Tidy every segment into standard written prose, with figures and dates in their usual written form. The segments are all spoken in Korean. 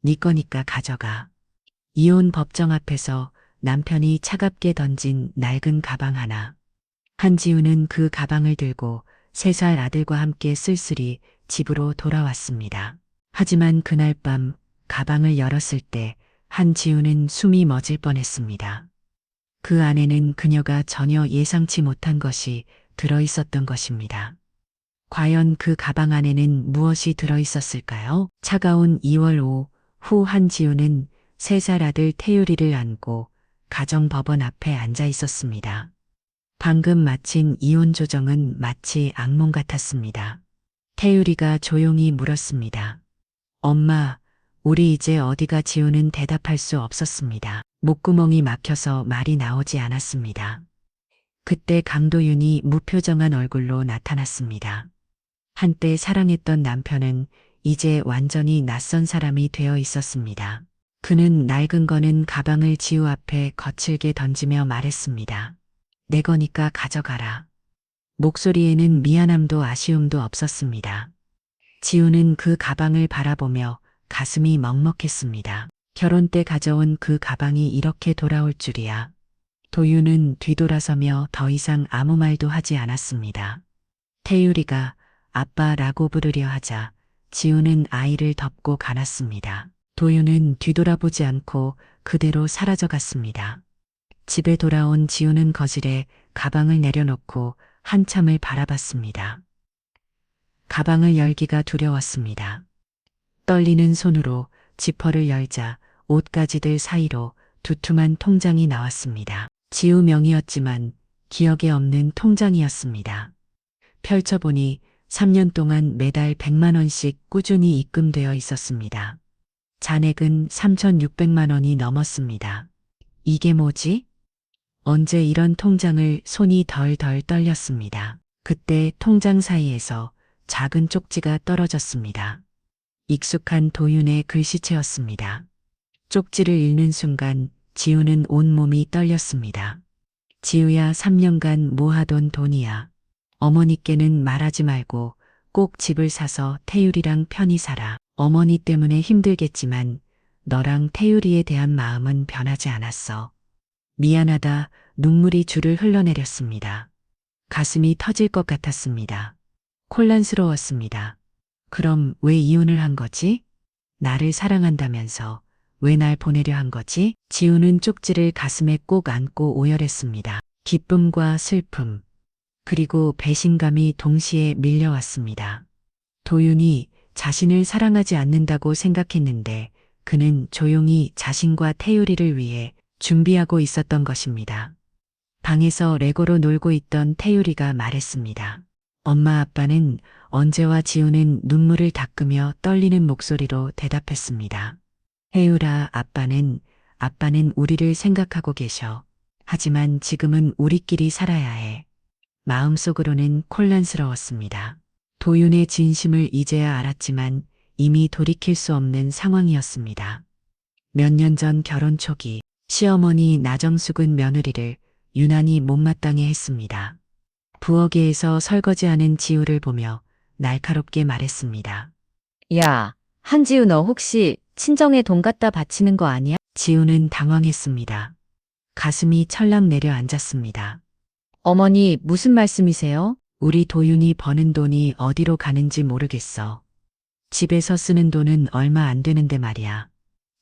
네 거니까 가져가. 이혼 법정 앞에서 남편이 차갑게 던진 낡은 가방 하나. 한지우는 그 가방을 들고 3살 아들과 함께 쓸쓸히 집으로 돌아왔습니다. 하지만 그날 밤 가방을 열었을 때 한지우는 숨이 멎을 뻔했습니다. 그 안에는 그녀가 전혀 예상치 못한 것이 들어 있었던 것입니다. 과연 그 가방 안에는 무엇이 들어 있었을까요? 차가운 2월 오후 한지우는 3살 아들 태유리를 안고 가정법원 앞에 앉아 있었습니다. 방금 마친 이혼 조정은 마치 악몽 같았습니다. 태유리가 조용히 물었습니다. 엄마, 우리 이제 어디가 지우는 대답할 수 없었습니다. 목구멍이 막혀서 말이 나오지 않았습니다. 그때 강도윤이 무표정한 얼굴로 나타났습니다. 한때 사랑했던 남편은 이제 완전히 낯선 사람이 되어 있었습니다. 그는 낡은 거는 가방을 지우 앞에 거칠게 던지며 말했습니다. 내 거니까 가져가라. 목소리에는 미안함도 아쉬움도 없었습니다. 지우는 그 가방을 바라보며 가슴이 먹먹했습니다. 결혼 때 가져온 그 가방이 이렇게 돌아올 줄이야. 도윤은 뒤돌아서며 더 이상 아무 말도 하지 않았습니다. 태유리가 아빠라고 부르려 하자 지우는 아이를 덮고 가났습니다. 도윤은 뒤돌아보지 않고 그대로 사라져갔습니다. 집에 돌아온 지우는 거실에 가방을 내려놓고 한참을 바라봤습니다. 가방을 열기가 두려웠습니다. 떨리는 손으로 지퍼를 열자 옷가지들 사이로 두툼한 통장이 나왔습니다. 지우 명의였지만 기억에 없는 통장이었습니다. 펼쳐보니 3년 동안 매달 100만 원씩 꾸준히 입금되어 있었습니다. 잔액은 3,600만 원이 넘었습니다. 이게 뭐지? 언제 이런 통장을 손이 덜덜 떨렸습니다. 그때 통장 사이에서 작은 쪽지가 떨어졌습니다. 익숙한 도윤의 글씨체였습니다. 쪽지를 읽는 순간 지우는 온몸이 떨렸습니다. 지우야 3년간 모아둔 돈이야. 어머니께는 말하지 말고 꼭 집을 사서 태율이랑 편히 살아. 어머니 때문에 힘들겠지만 너랑 태율이에 대한 마음은 변하지 않았어. 미안하다. 눈물이 줄을 흘러내렸습니다. 가슴이 터질 것 같았습니다. 혼란스러웠습니다. 그럼 왜 이혼을 한 거지? 나를 사랑한다면서 왜 날 보내려 한 거지? 지우는 쪽지를 가슴에 꼭 안고 오열했습니다. 기쁨과 슬픔, 그리고 배신감이 동시에 밀려왔습니다. 도윤이 자신을 사랑하지 않는다고 생각했는데 그는 조용히 자신과 태유리를 위해 준비하고 있었던 것입니다. 방에서 레고로 놀고 있던 태유리가 말했습니다. 엄마 아빠는 언제와 지우는 눈물을 닦으며 떨리는 목소리로 대답했습니다. 태유라 아빠는 우리를 생각하고 계셔. 하지만 지금은 우리끼리 살아야 해. 마음속으로는 혼란스러웠습니다. 도윤의 진심을 이제야 알았지만 이미 돌이킬 수 없는 상황이었습니다. 몇 년 전 결혼 초기 시어머니 나정숙은 며느리를 유난히 못마땅해 했습니다. 부엌에서 설거지하는 지우를 보며 날카롭게 말했습니다. 야, 한지우 너 혹시 친정에 돈 갖다 바치는 거 아니야? 지우는 당황했습니다. 가슴이 철렁 내려앉았습니다. 어머니, 무슨 말씀이세요? 우리 도윤이 버는 돈이 어디로 가는지 모르겠어. 집에서 쓰는 돈은 얼마 안 되는데 말이야.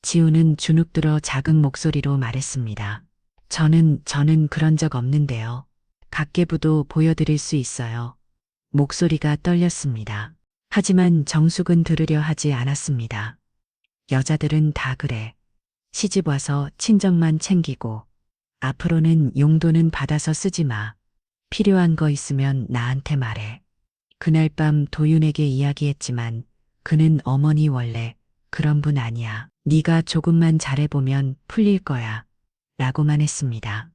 지우는 주눅들어 작은 목소리로 말했습니다. 저는 그런 적 없는데요. 각계부도 보여드릴 수 있어요. 목소리가 떨렸습니다. 하지만 정숙은 들으려 하지 않았습니다. 여자들은 다 그래. 시집 와서 친정만 챙기고 앞으로는 용돈은 받아서 쓰지 마. 필요한 거 있으면 나한테 말해. 그날 밤 도윤에게 이야기했지만 그는 어머니 원래 그런 분 아니야. 네가 조금만 잘해보면 풀릴 거야. 라고만 했습니다.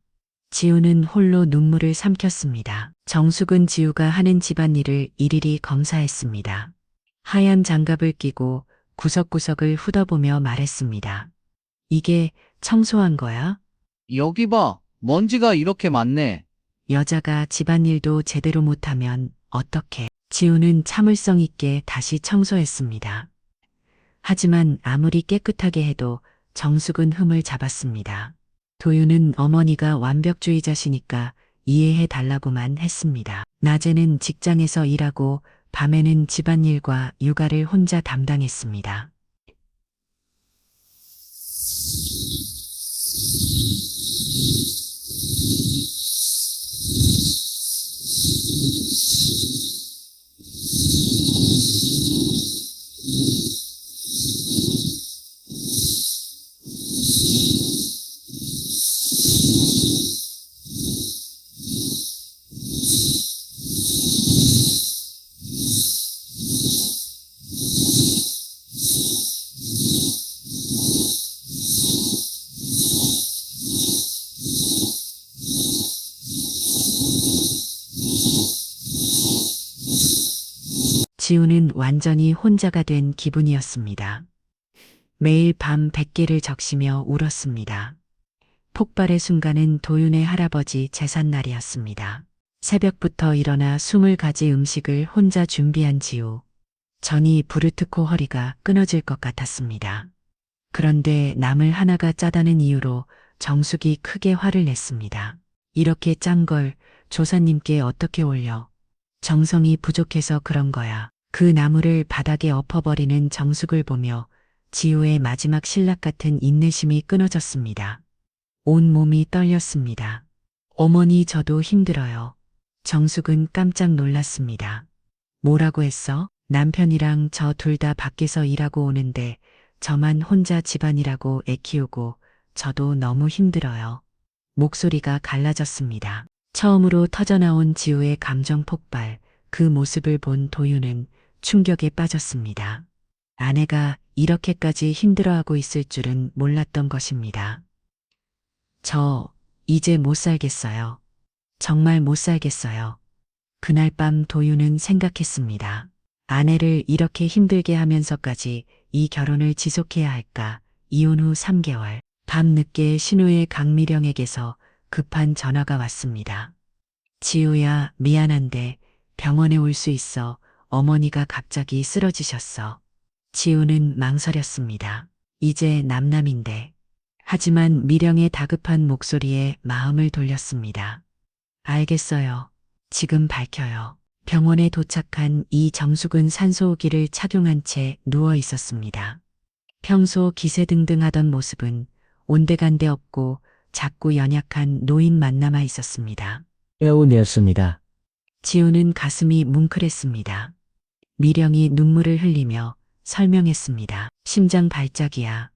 지우는 홀로 눈물을 삼켰습니다. 정숙은 지우가 하는 집안일을 일일이 검사했습니다. 하얀 장갑을 끼고 구석구석을 훑어보며 말했습니다. 이게 청소한 거야? 여기 봐, 먼지가 이렇게 많네. 여자가 집안일도 제대로 못하면 어떡해? 지우는 참을성 있게 다시 청소했습니다. 하지만 아무리 깨끗하게 해도 정숙은 흠을 잡았습니다. 도윤은 어머니가 완벽주의자시니까 이해해 달라고만 했습니다. 낮에는 직장에서 일하고 밤에는 집안일과 육아를 혼자 담당했습니다. 지우는 완전히 혼자가 된 기분이었습니다. 매일 밤 뱃길을 적시며 울었습니다. 폭발의 순간은 도윤의 할아버지 제삿날이었습니다. 새벽부터 일어나 20가지 음식을 혼자 준비한 지우. 전이 부르트코 허리가 끊어질 것 같았습니다. 그런데 나물 하나가 짜다는 이유로 정숙이 크게 화를 냈습니다. 이렇게 짠 걸 조사님께 어떻게 올려? 정성이 부족해서 그런 거야. 그 나물을 바닥에 엎어버리는 정숙을 보며 지우의 마지막 신락 같은 인내심이 끊어졌습니다. 온 몸이 떨렸습니다. 어머니 저도 힘들어요. 정숙은 깜짝 놀랐습니다. 뭐라고 했어? 남편이랑 저 둘 다 밖에서 일하고 오는데 저만 혼자 집안일하고 애 키우고 저도 너무 힘들어요. 목소리가 갈라졌습니다. 처음으로 터져나온 지우의 감정 폭발, 그 모습을 본 도윤은 충격에 빠졌습니다. 아내가 이렇게까지 힘들어하고 있을 줄은 몰랐던 것입니다. 저 이제 못 살겠어요. 정말 못 살겠어요. 그날 밤 도윤은 생각했습니다. 아내를 이렇게 힘들게 하면서까지 이 결혼을 지속해야 할까? 이혼 후 3개월, 밤늦게 신우의 강미령에게서 급한 전화가 왔습니다. 지우야, 미안한데 병원에 올 수 있어. 어머니가 갑자기 쓰러지셨어. 지우는 망설였습니다. 이제 남남인데. 하지만 미령의 다급한 목소리에 마음을 돌렸습니다. 알겠어요. 지금 밝혀요. 병원에 도착한 이정숙은 산소호기를 착용한 채 누워 있었습니다. 평소 기세등등하던 모습은 온데간데 없고 작고 연약한 노인만 남아 있었습니다. 애운이었습니다. 지우는 가슴이 뭉클했습니다. 미령이 눈물을 흘리며 설명했습니다. 심장 발작이야.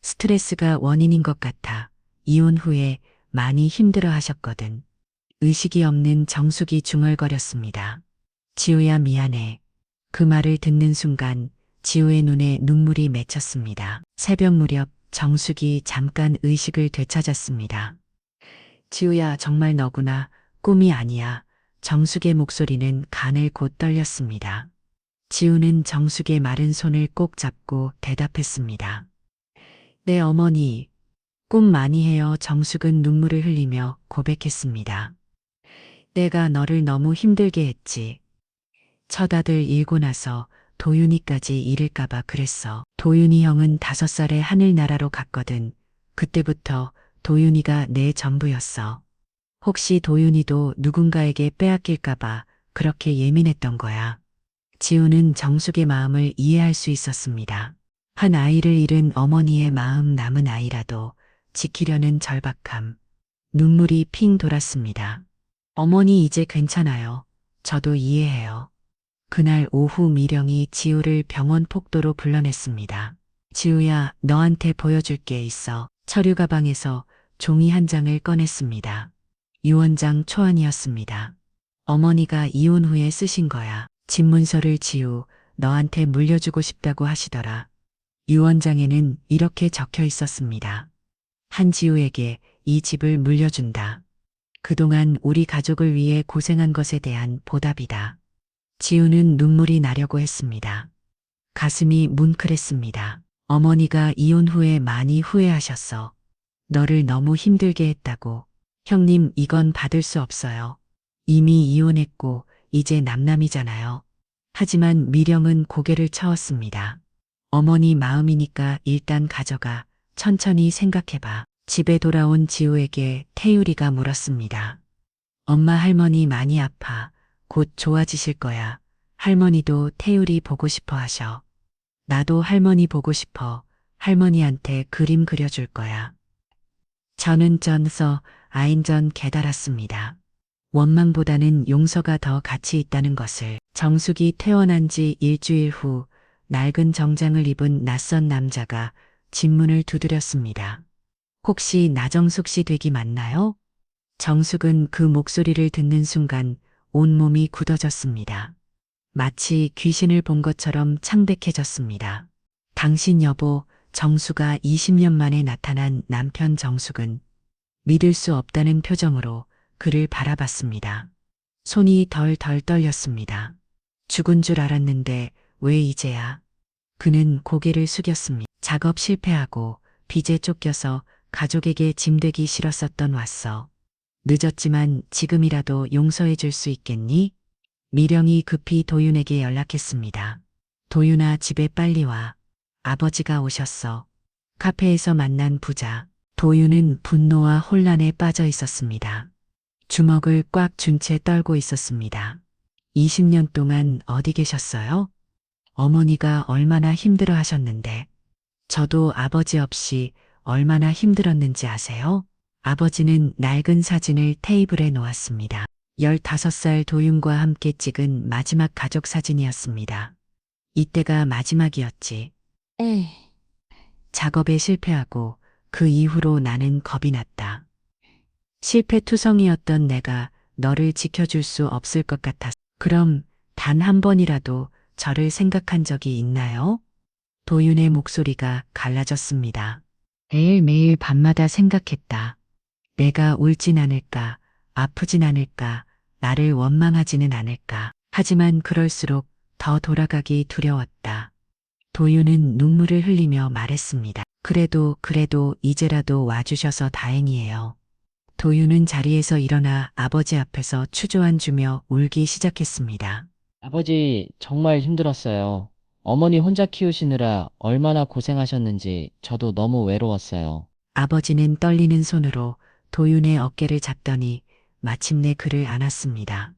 스트레스가 원인인 것 같아. 이혼 후에 많이 힘들어 하셨거든. 의식이 없는 정숙이 중얼거렸습니다. 지우야 미안해. 그 말을 듣는 순간 지우의 눈에 눈물이 맺혔습니다. 새벽 무렵 정숙이 잠깐 의식을 되찾았습니다. 지우야 정말 너구나. 꿈이 아니야. 정숙의 목소리는 간을 곧 떨렸습니다. 지우는 정숙의 마른 손을 꼭 잡고 대답했습니다. 네 어머니. 꿈 많이 해요. 정숙은 눈물을 흘리며 고백했습니다. 내가 너를 너무 힘들게 했지. 첫 아들 잃고 나서 도윤이까지 잃을까봐 그랬어. 도윤이 형은 5살에 하늘나라로 갔거든. 그때부터 도윤이가 내 전부였어. 혹시 도윤이도 누군가에게 빼앗길까봐 그렇게 예민했던 거야. 지우는 정숙의 마음을 이해할 수 있었습니다. 한 아이를 잃은 어머니의 마음 남은 아이라도 지키려는 절박함. 눈물이 핑 돌았습니다. 어머니 이제 괜찮아요. 저도 이해해요. 그날 오후 미령이 지우를 병원 폭도로 불러냈습니다. 지우야, 너한테 보여줄 게 있어. 서류 가방에서 종이 한 장을 꺼냈습니다. 유언장 초안이었습니다. 어머니가 이혼 후에 쓰신 거야. 집문서를 지우, 너한테 물려주고 싶다고 하시더라. 유언장에는 이렇게 적혀 있었습니다. 한지우에게 이 집을 물려준다. 그동안 우리 가족을 위해 고생한 것에 대한 보답이다. 지우는 눈물이 나려고 했습니다. 가슴이 뭉클했습니다. 어머니가 이혼 후에 많이 후회하셨어. 너를 너무 힘들게 했다고. 형님, 이건 받을 수 없어요. 이미 이혼했고 이제 남남이잖아요. 하지만 미령은 고개를 쳐었습니다. 어머니 마음이니까 일단 가져가. 천천히 생각해봐. 집에 돌아온 지우에게 태율이가 물었습니다. 엄마 할머니 많이 아파. 곧 좋아지실 거야. 할머니도 태율이 보고 싶어 하셔. 나도 할머니 보고 싶어. 할머니한테 그림 그려줄 거야. 저는 전서 아인전 깨달았습니다. 원망보다는 용서가 더 가치 있다는 것을. 정숙이 퇴원한 지 일주일 후 낡은 정장을 입은 낯선 남자가 집문을 두드렸습니다. 혹시 나정숙 씨 댁이 맞나요? 정숙은 그 목소리를 듣는 순간 온몸이 굳어졌습니다. 마치 귀신을 본 것처럼 창백해졌습니다. 당신 여보, 정수가 20년 만에 나타난 남편 정숙은 믿을 수 없다는 표정으로 그를 바라봤습니다. 손이 덜덜 떨렸습니다. 죽은 줄 알았는데 왜 이제야? 그는 고개를 숙였습니다. 작업 실패하고 빚에 쫓겨서 가족에게 짐되기 싫었었던 왔어. 늦었지만 지금이라도 용서해 줄 수 있겠니? 미령이 급히 도윤에게 연락했습니다. 도윤아, 집에 빨리 와. 아버지가 오셨어. 카페에서 만난 부자. 도윤은 분노와 혼란에 빠져 있었습니다. 주먹을 꽉 쥔 채 떨고 있었습니다. 20년 동안 어디 계셨어요? 어머니가 얼마나 힘들어 하셨는데. 저도 아버지 없이 얼마나 힘들었는지 아세요? 아버지는 낡은 사진을 테이블에 놓았습니다. 15살 도윤과 함께 찍은 마지막 가족 사진이었습니다. 이때가 마지막이었지. 작업에 실패하고 그 이후로 나는 겁이 났다. 실패투성이었던 내가 너를 지켜줄 수 없을 것 같았어. 그럼 단 한 번이라도 저를 생각한 적이 있나요? 도윤의 목소리가 갈라졌습니다. 매일매일 밤마다 생각했다. 내가 울진 않을까, 아프진 않을까, 나를 원망하지는 않을까. 하지만 그럴수록 더 돌아가기 두려웠다. 도윤은 눈물을 흘리며 말했습니다. 그래도 이제라도 와주셔서 다행이에요. 도윤은 자리에서 일어나 아버지 앞에서 추조안 주며 울기 시작했습니다. 아버지, 정말 힘들었어요. 어머니 혼자 키우시느라 얼마나 고생하셨는지 저도 너무 외로웠어요. 아버지는 떨리는 손으로 도윤의 어깨를 잡더니 마침내 그를 안았습니다.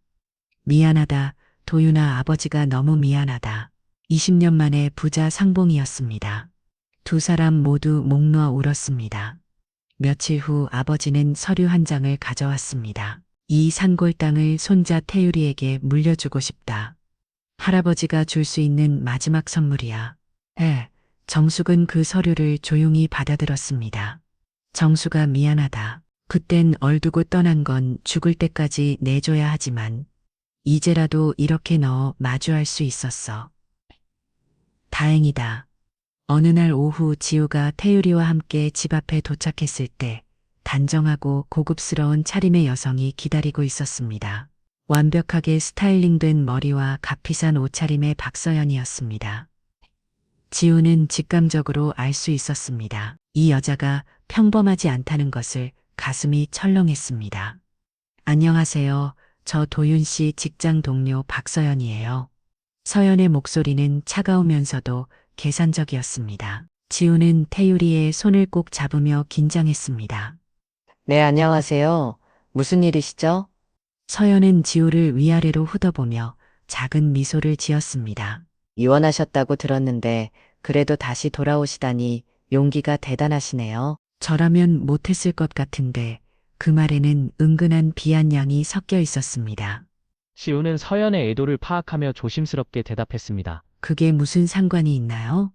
미안하다, 도윤아, 아버지가 너무 미안하다. 20년 만에 부자 상봉이었습니다. 두 사람 모두 목 놓아 울었습니다. 며칠 후 아버지는 서류 한 장을 가져왔습니다. 이 산골 땅을 손자 태율이에게 물려주고 싶다. 할아버지가 줄 수 있는 마지막 선물이야. 정숙은 그 서류를 조용히 받아들었습니다. 정수가 미안하다. 그땐 얼두고 떠난 건 죽을 때까지 내줘야 하지만 이제라도 이렇게 너 마주할 수 있었어. 다행이다. 어느 날 오후 지우가 태율이와 함께 집 앞에 도착했을 때 단정하고 고급스러운 차림의 여성이 기다리고 있었습니다. 완벽하게 스타일링된 머리와 값비싼 옷차림의 박서연이었습니다. 지우는 직감적으로 알 수 있었습니다. 이 여자가 평범하지 않다는 것을. 가슴이 철렁했습니다. 안녕하세요. 저 도윤 씨 직장 동료 박서연이에요. 서연의 목소리는 차가우면서도 계산적이었습니다. 지우는 태율이의 손을 꼭 잡으며 긴장했습니다. 네, 안녕하세요. 무슨 일이시죠? 서연은 지우를 위아래로 훑어보며 작은 미소를 지었습니다. 이원하셨다고 들었는데 그래도 다시 돌아오시다니 용기가 대단하시네요. 저라면 못했을 것 같은데 그 말에는 은근한 비아냥이 섞여 있었습니다. 지우는 서연의 의도를 파악하며 조심스럽게 대답했습니다. 그게 무슨 상관이 있나요?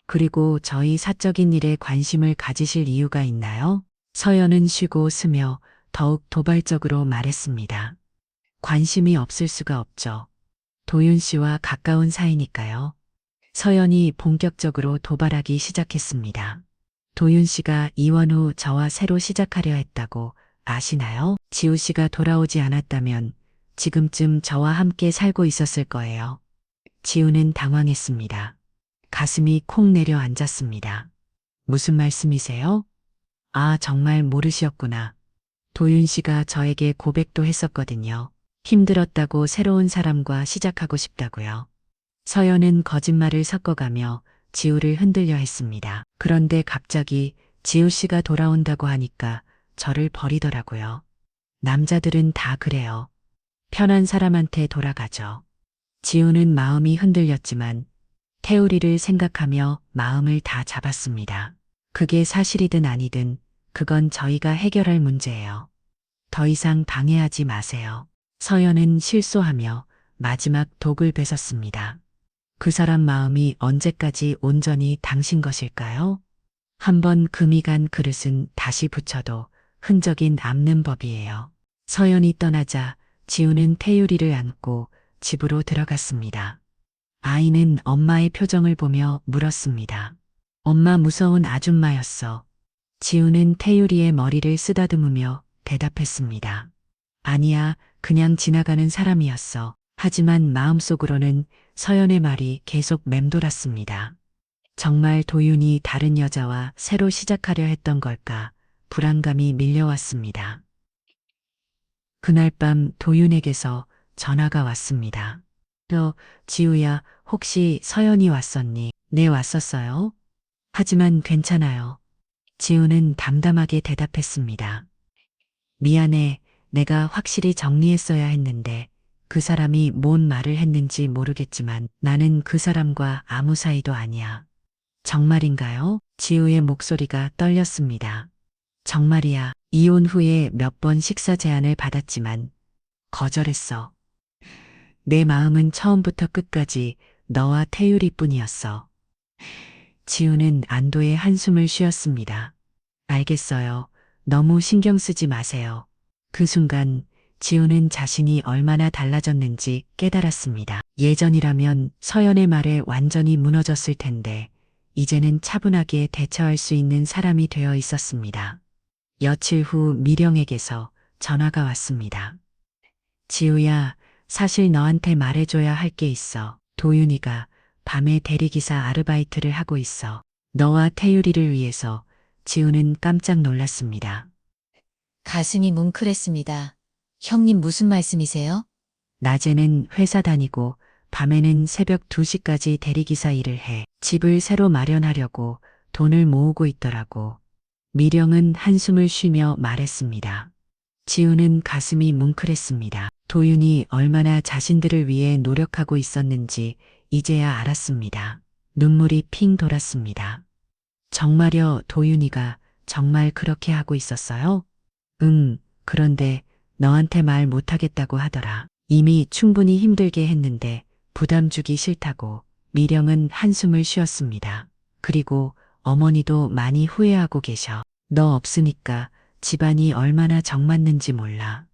그리고 저희 사적인 일에 관심을 가지실 이유가 있나요? 서연은 쉬고 스며 더욱 도발적으로 말했습니다. 관심이 없을 수가 없죠. 도윤 씨와 가까운 사이니까요. 서연이 본격적으로 도발하기 시작했습니다. 도윤 씨가 이원 후 저와 새로 시작하려 했다고 아시나요? 지우 씨가 돌아오지 않았다면 지금쯤 저와 함께 살고 있었을 거예요. 지우는 당황했습니다. 가슴이 콩 내려앉았습니다. 무슨 말씀이세요? 아, 정말 모르시었구나. 도윤 씨가 저에게 고백도 했었거든요. 힘들었다고 새로운 사람과 시작하고 싶다고요. 서연은 거짓말을 섞어가며 지우를 흔들려 했습니다. 그런데 갑자기 지우 씨가 돌아온다고 하니까 저를 버리더라고요. 남자들은 다 그래요. 편한 사람한테 돌아가죠. 지우는 마음이 흔들렸지만 태우리를 생각하며 마음을 다 잡았습니다. 그게 사실이든 아니든 그건 저희가 해결할 문제예요. 더 이상 방해하지 마세요. 서연은 실소하며 마지막 독을 뱉었습니다. 그 사람 마음이 언제까지 온전히 당신 것일까요? 한번 금이 간 그릇은 다시 붙여도 흔적이 남는 법이에요. 서연이 떠나자 지우는 태유리를 안고 집으로 들어갔습니다. 아이는 엄마의 표정을 보며 물었습니다. 엄마 무서운 아줌마였어. 지우는 태유리의 머리를 쓰다듬으며 대답했습니다. 아니야, 그냥 지나가는 사람이었어. 하지만 마음속으로는 서연의 말이 계속 맴돌았습니다. 정말 도윤이 다른 여자와 새로 시작하려 했던 걸까? 불안감이 밀려왔습니다. 그날 밤 도윤에게서 전화가 왔습니다. 지우야, 혹시 서연이 왔었니? 네, 왔었어요. 하지만 괜찮아요. 지우는 담담하게 대답했습니다. 미안해, 내가 확실히 정리했어야 했는데 그 사람이 뭔 말을 했는지 모르겠지만 나는 그 사람과 아무 사이도 아니야. 정말인가요? 지우의 목소리가 떨렸습니다. 정말이야. 이혼 후에 몇 번 식사 제안을 받았지만 거절했어. 내 마음은 처음부터 끝까지 너와 태유리뿐이었어. 지우는 안도의 한숨을 쉬었습니다. 알겠어요. 너무 신경 쓰지 마세요. 그 순간 지우는 자신이 얼마나 달라졌는지 깨달았습니다. 예전이라면 서연의 말에 완전히 무너졌을 텐데 이제는 차분하게 대처할 수 있는 사람이 되어 있었습니다. 며칠 후 미령에게서 전화가 왔습니다. 지우야, 사실 너한테 말해줘야 할 게 있어. 도윤이가 밤에 대리기사 아르바이트를 하고 있어. 너와 태유리를 위해서. 지우는 깜짝 놀랐습니다. 가슴이 뭉클했습니다. 형님 무슨 말씀이세요? 낮에는 회사 다니고 밤에는 새벽 2시까지 대리기사 일을 해. 집을 새로 마련하려고 돈을 모으고 있더라고. 미령은 한숨을 쉬며 말했습니다. 지우는 가슴이 뭉클했습니다. 도윤이 얼마나 자신들을 위해 노력하고 있었는지 이제야 알았습니다. 눈물이 핑 돌았습니다. 정말요, 도윤이가 정말 그렇게 하고 있었어요? 응, 그런데 너한테 말 못하겠다고 하더라. 이미 충분히 힘들게 했는데 부담 주기 싫다고. 미령은 한숨을 쉬었습니다. 그리고 어머니도 많이 후회하고 계셔. 너 없으니까 집안이 얼마나 정맞는지 몰라.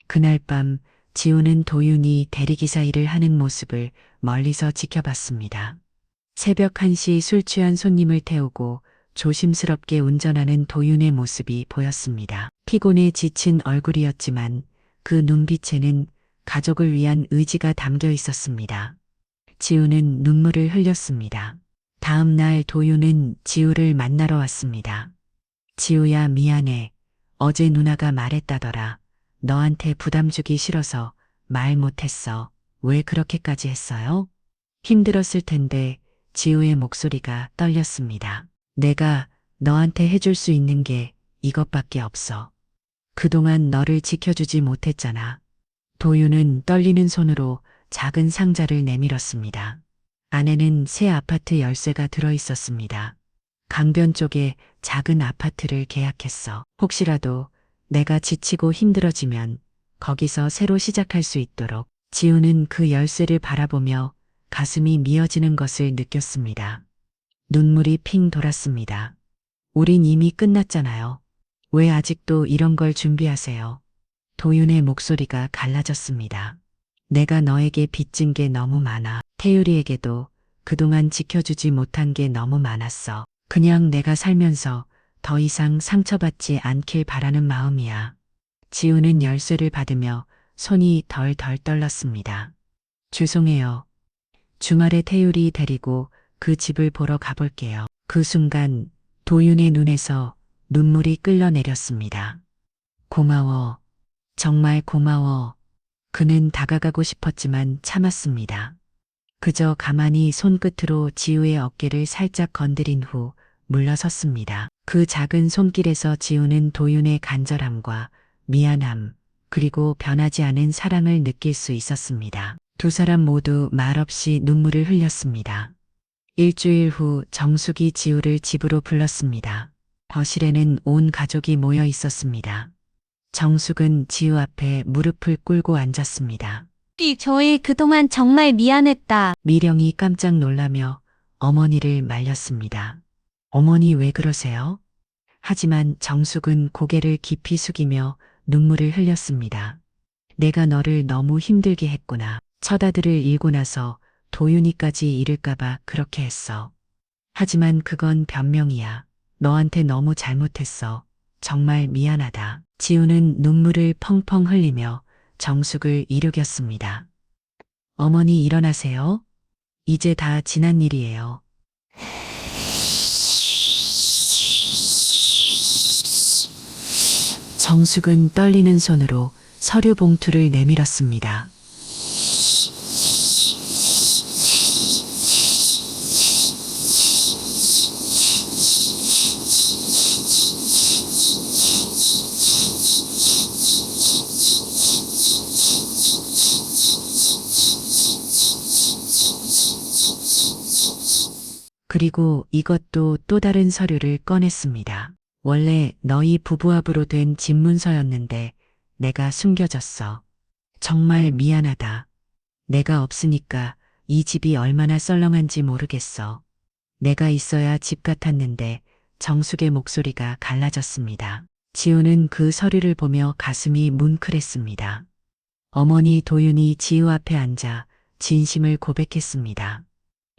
그날 밤 지우는 도윤이 대리기사 일을 하는 모습을 멀리서 지켜봤습니다. 새벽 1시 술 취한 손님을 태우고 조심스럽게 운전하는 도윤의 모습이 보였습니다. 피곤해 지친 얼굴이었지만 그 눈빛에는 가족을 위한 의지가 담겨 있었습니다. 지우는 눈물을 흘렸습니다. 다음 날 도윤은 지우를 만나러 왔습니다. 지우야, 미안해. 어제 누나가 말했다더라. 너한테 부담 주기 싫어서 말 못했어. 왜 그렇게까지 했어요? 힘들었을 텐데. 지우의 목소리가 떨렸습니다. 내가 너한테 해줄 수 있는 게 이것밖에 없어. 그동안 너를 지켜주지 못했잖아. 도윤은 떨리는 손으로 작은 상자를 내밀었습니다. 안에는 새 아파트 열쇠가 들어있었습니다. 강변 쪽에 작은 아파트를 계약했어. 혹시라도 내가 지치고 힘들어지면 거기서 새로 시작할 수 있도록. 지우는 그 열쇠를 바라보며 가슴이 미어지는 것을 느꼈습니다. 눈물이 핑 돌았습니다. 우린 이미 끝났잖아요. 왜 아직도 이런 걸 준비하세요? 도윤의 목소리가 갈라졌습니다. 내가 너에게 빚진 게 너무 많아. 태유리에게도 그동안 지켜주지 못한 게 너무 많았어. 그냥 내가 살면서 더 이상 상처받지 않길 바라는 마음이야. 지우는 열쇠를 받으며 손이 덜덜 떨렸습니다. 죄송해요. 주말에 태율이 데리고 그 집을 보러 가볼게요. 그 순간 도윤의 눈에서 눈물이 끌려내렸습니다. 고마워. 정말 고마워. 그는 다가가고 싶었지만 참았습니다. 그저 가만히 손끝으로 지우의 어깨를 살짝 건드린 후 물러섰습니다. 그 작은 손길에서 지우는 도윤의 간절함과 미안함, 그리고 변하지 않은 사랑을 느낄 수 있었습니다. 두 사람 모두 말없이 눈물을 흘렸습니다. 일주일 후 정숙이 지우를 집으로 불렀습니다. 거실에는 온 가족이 모여 있었습니다. 정숙은 지우 앞에 무릎을 꿇고 앉았습니다. 저희 그동안 정말 미안했다. 미령이 깜짝 놀라며 어머니를 말렸습니다. 어머니 왜 그러세요? 하지만 정숙은 고개를 깊이 숙이며 눈물을 흘렸습니다. 내가 너를 너무 힘들게 했구나. 첫 아들을 잃고 나서 도윤이까지 잃을까봐 그렇게 했어. 하지만 그건 변명이야. 너한테 너무 잘못했어. 정말 미안하다. 지우는 눈물을 펑펑 흘리며 정숙을 이르겼습니다. 어머니 일어나세요. 이제 다 지난 일이에요. 정숙은 떨리는 손으로 서류 봉투를 내밀었습니다. 그리고 이것도 또 다른 서류를 꺼냈습니다. 원래 너희 부부합으로 된 집문서였는데 내가 숨겨졌어. 정말 미안하다. 내가 없으니까 이 집이 얼마나 썰렁한지 모르겠어. 내가 있어야 집 같았는데 정숙의 목소리가 갈라졌습니다. 지우는 그 서류를 보며 가슴이 뭉클했습니다. 어머니 도윤이 지우 앞에 앉아 진심을 고백했습니다.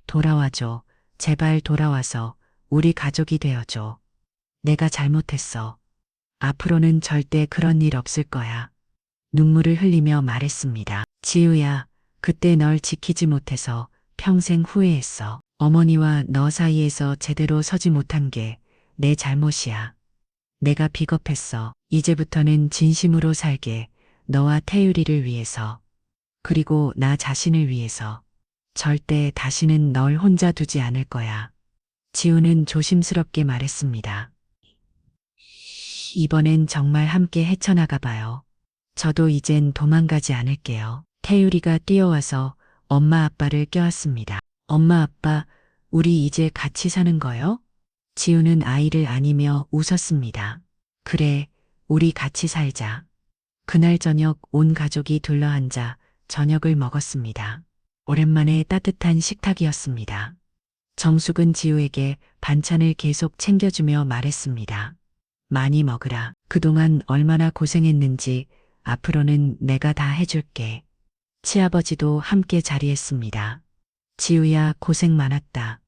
돌아와줘. 제발 돌아와서 우리 가족이 되어줘. 내가 잘못했어. 앞으로는 절대 그런 일 없을 거야. 눈물을 흘리며 말했습니다. 지우야, 그때 널 지키지 못해서 평생 후회했어. 어머니와 너 사이에서 제대로 서지 못한 게 내 잘못이야. 내가 비겁했어. 이제부터는 진심으로 살게. 너와 태율이를 위해서. 그리고 나 자신을 위해서. 절대 다시는 널 혼자 두지 않을 거야. 지우는 조심스럽게 말했습니다. 이번엔 정말 함께 헤쳐나가 봐요. 저도 이젠 도망가지 않을게요. 태율이가 뛰어와서 엄마 아빠를 껴안습니다. 엄마 아빠, 우리 이제 같이 사는 거요? 지우는 아이를 안으며 웃었습니다. 그래, 우리 같이 살자. 그날 저녁 온 가족이 둘러앉아 저녁을 먹었습니다. 오랜만에 따뜻한 식탁이었습니다. 정숙은 지우에게 반찬을 계속 챙겨주며 말했습니다. 많이 먹으라. 그동안 얼마나 고생했는지 앞으로는 내가 다 해줄게. 치아버지도 함께 자리했습니다. 지우야, 고생 많았다.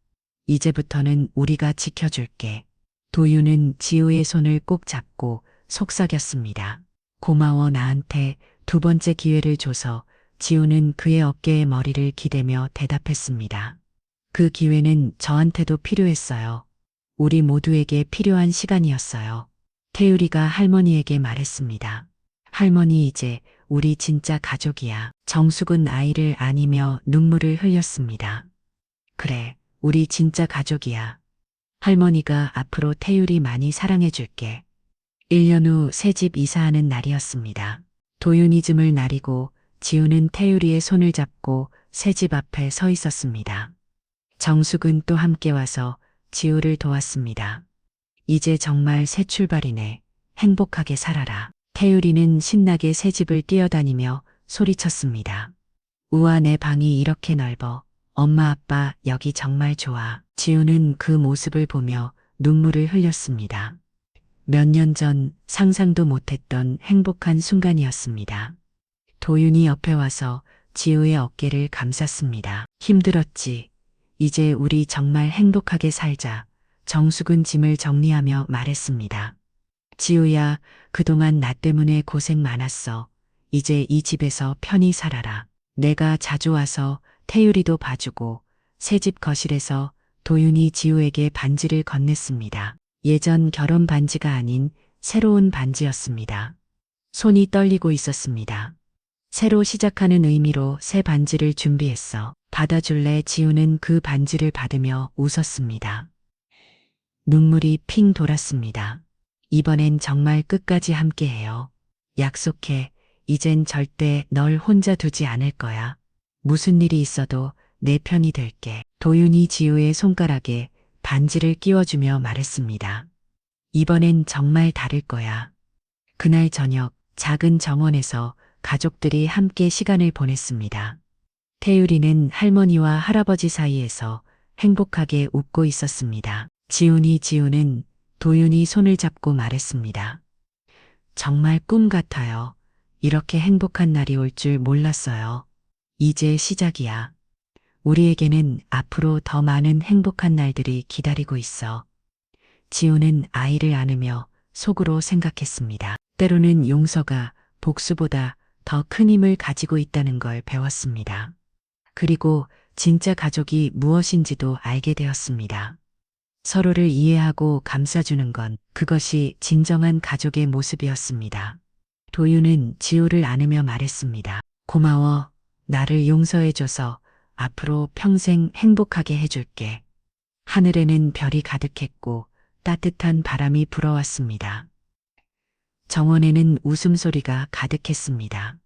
이제부터는 우리가 지켜줄게. 도윤은 지우의 손을 꼭 잡고 속삭였습니다. 고마워 나한테 두 번째 기회를 줘서. 지우는 그의 어깨에 머리를 기대며 대답했습니다. 그 기회는 저한테도 필요했어요. 우리 모두에게 필요한 시간이었어요. 태율이가 할머니에게 말했습니다. 할머니 이제 우리 진짜 가족이야. 정숙은 아이를 안으며 눈물을 흘렸습니다. 그래, 우리 진짜 가족이야. 할머니가 앞으로 태율이 많이 사랑해줄게. 1년 후 새 집 이사하는 날이었습니다. 도윤이즘을 나리고 지우는 태율이의 손을 잡고 새 집 앞에 서 있었습니다. 정숙은 또 함께 와서 지우를 도왔습니다. 이제 정말 새 출발이네. 행복하게 살아라. 태율이는 신나게 새 집을 뛰어다니며 소리쳤습니다. 우와, 내 방이 이렇게 넓어. 엄마 아빠 여기 정말 좋아. 지우는 그 모습을 보며 눈물을 흘렸습니다. 몇 년 전 상상도 못했던 행복한 순간이었습니다. 도윤이 옆에 와서 지우의 어깨를 감쌌습니다. 힘들었지. 이제 우리 정말 행복하게 살자. 정숙은 짐을 정리하며 말했습니다. 지우야, 그동안 나 때문에 고생 많았어. 이제 이 집에서 편히 살아라. 내가 자주 와서 태율이도 봐주고 새집 거실에서 도윤이 지우에게 반지를 건넸습니다. 예전 결혼 반지가 아닌 새로운 반지였습니다. 손이 떨리고 있었습니다. 새로 시작하는 의미로 새 반지를 준비했어. 받아줄래? 지우는 그 반지를 받으며 웃었습니다. 눈물이 핑 돌았습니다. 이번엔 정말 끝까지 함께해요. 약속해. 이젠 절대 널 혼자 두지 않을 거야. 무슨 일이 있어도 내 편이 될게. 도윤이 지우의 손가락에 반지를 끼워주며 말했습니다. 이번엔 정말 다를 거야. 그날 저녁 작은 정원에서 가족들이 함께 시간을 보냈습니다. 태율이는 할머니와 할아버지 사이에서 행복하게 웃고 있었습니다. 지우는 도윤이 손을 잡고 말했습니다. 정말 꿈 같아요. 이렇게 행복한 날이 올 줄 몰랐어요. 이제 시작이야. 우리에게는 앞으로 더 많은 행복한 날들이 기다리고 있어. 지우는 아이를 안으며 속으로 생각했습니다. 때로는 용서가 복수보다 더 큰 힘을 가지고 있다는 걸 배웠습니다. 그리고 진짜 가족이 무엇인지도 알게 되었습니다. 서로를 이해하고 감싸주는 건 그것이 진정한 가족의 모습이었습니다. 도윤은 지우를 안으며 말했습니다. 고마워. 나를 용서해줘서 앞으로 평생 행복하게 해줄게. 하늘에는 별이 가득했고 따뜻한 바람이 불어왔습니다. 정원에는 웃음소리가 가득했습니다.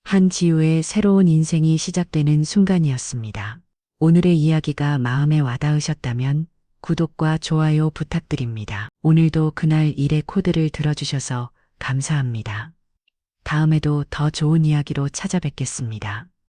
한지우의 새로운 인생이 시작되는 순간이었습니다. 오늘의 이야기가 마음에 와닿으셨다면 구독과 좋아요 부탁드립니다. 오늘도 그날 일의 코드를 들어주셔서 감사합니다. 다음에도 더 좋은 이야기로 찾아뵙겠습니다.